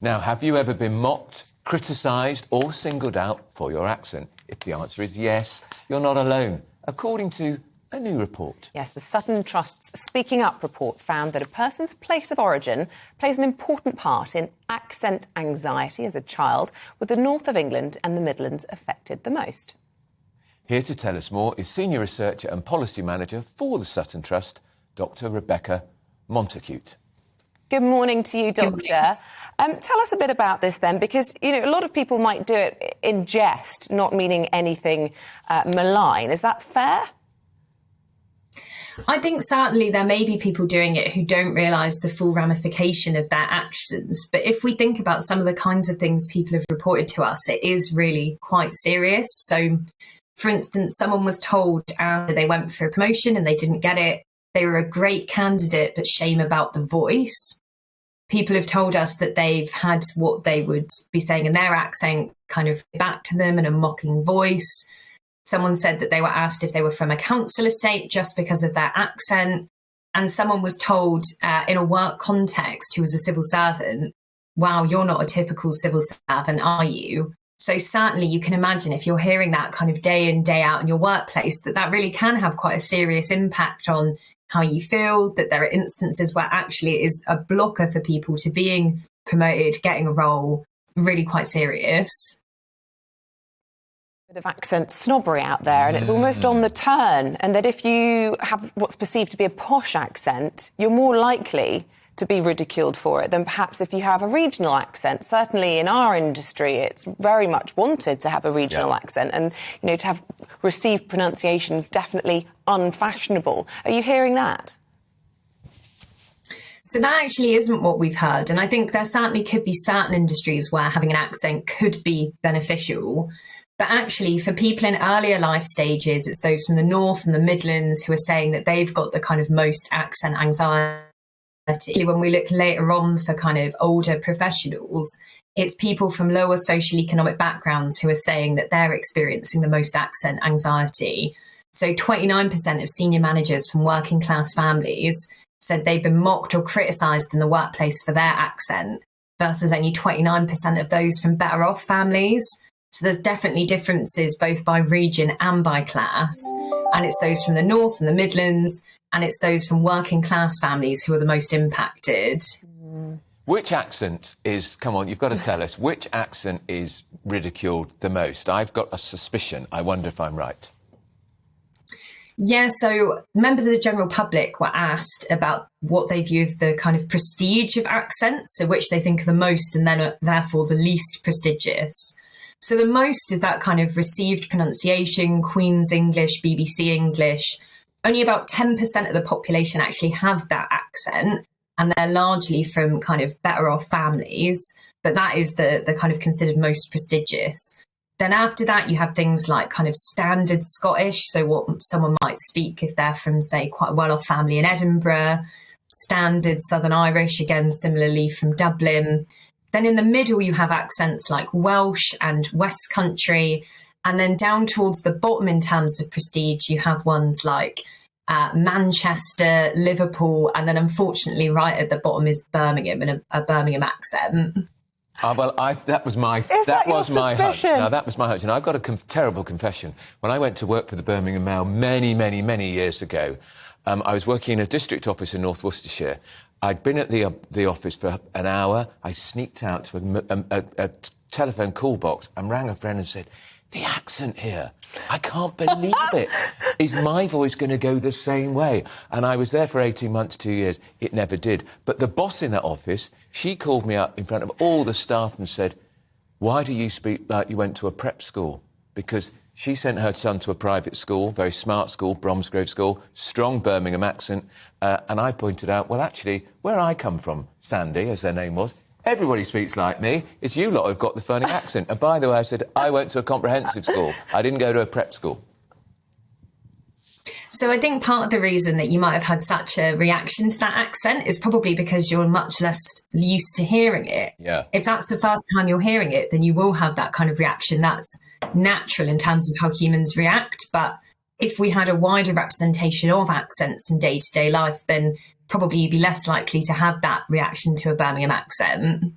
Now, have you ever been mocked, criticised or singled out for your accent? If the answer is yes, you're not alone, according to a new report. Yes, the Sutton Trust's Speaking Up report found that a person's place of origin plays an important part in accent anxiety as a child, with the north of England and the Midlands affected the most. Here to tell us more is Senior Researcher and Policy Manager for the Sutton Trust, Dr. Rebecca Montacute. Good morning to you, Doctor. Tell us a bit about this then, because, a lot of people might do it in jest, not meaning anything malign. Is that fair? I think certainly there may be people doing it who don't realise the full ramification of their actions. But if we think about some of the kinds of things people have reported to us, it is really quite serious. So, for instance, someone was told after they went for a promotion and they didn't get it, they were a great candidate, but shame about the voice. People have told us that they've had what they would be saying in their accent kind of back to them in a mocking voice. Someone said that they were asked if they were from a council estate just because of their accent. And someone was told in a work context, who was a civil servant, wow, you're not a typical civil servant, are you? So certainly you can imagine if you're hearing that kind of day in, day out in your workplace, that really can have quite a serious impact on how you feel, that there are instances where actually it is a blocker for people to being promoted, getting a role, really quite serious. Bit of accent snobbery out there, and it's almost on the turn, and that if you have what's perceived to be a posh accent, you're more likely to be ridiculed for it than perhaps if you have a regional accent. Certainly in our industry, it's very much wanted to have a regional accent, and to have received pronunciations definitely unfashionable. Are you hearing that? So that actually isn't what we've heard, and I think there certainly could be certain industries where having an accent could be beneficial. But actually, for people in earlier life stages, it's those from the North and the Midlands who are saying that they've got the kind of most accent anxiety. When we look later on for kind of older professionals, it's people from lower social economic backgrounds who are saying that they're experiencing the most accent anxiety. So 29% of senior managers from working class families said they've been mocked or criticised in the workplace for their accent, versus only 29% of those from better off families. So there's definitely differences both by region and by class. And it's those from the North and the Midlands, and it's those from working class families who are the most impacted. Which accent is, come on, you've got to tell us, which accent is ridiculed the most? I've got a suspicion. I wonder if I'm right. Yeah, so members of the general public were asked about what they view of the kind of prestige of accents, so which they think are the most and then therefore the least prestigious. So the most is that kind of received pronunciation, Queen's English, BBC English. Only about 10% of the population actually have that accent, and they're largely from kind of better off families. But that is the kind of considered most prestigious. Then after that, you have things like kind of standard Scottish, so what someone might speak if they're from, say, quite a well-off family in Edinburgh. Standard Southern Irish, again, similarly from Dublin. Then in the middle, you have accents like Welsh and West Country. And then down towards the bottom in terms of prestige, you have ones like Manchester, Liverpool, and then unfortunately right at the bottom is Birmingham and a Birmingham accent. Well, that was my hunch. Now, that was my hunch. And I've got a terrible confession. When I went to work for the Birmingham Mail many, many, many years ago, I was working in a district office in North Worcestershire. I'd been at the office for an hour. I sneaked out to a telephone call box and rang a friend and said, the accent here, I can't believe it. Is my voice going to go the same way? And I was there for 18 months, 2 years. It never did. But the boss in that office, she called me up in front of all the staff and said, why do you speak like you went to a prep school? Because she sent her son to a private school, very smart school, Bromsgrove School, strong Birmingham accent. And I pointed out, well, actually, where I come from, Sandy, as their name was, everybody speaks like me. It's you lot who've got the funny accent. And by the way, I said, I went to a comprehensive school. I didn't go to a prep school. So I think part of the reason that you might have had such a reaction to that accent is probably because you're much less used to hearing it. Yeah. If that's the first time you're hearing it, then you will have that kind of reaction. That's natural in terms of how humans react. But if we had a wider representation of accents in day-to-day life, then probably you'd be less likely to have that reaction to a Birmingham accent.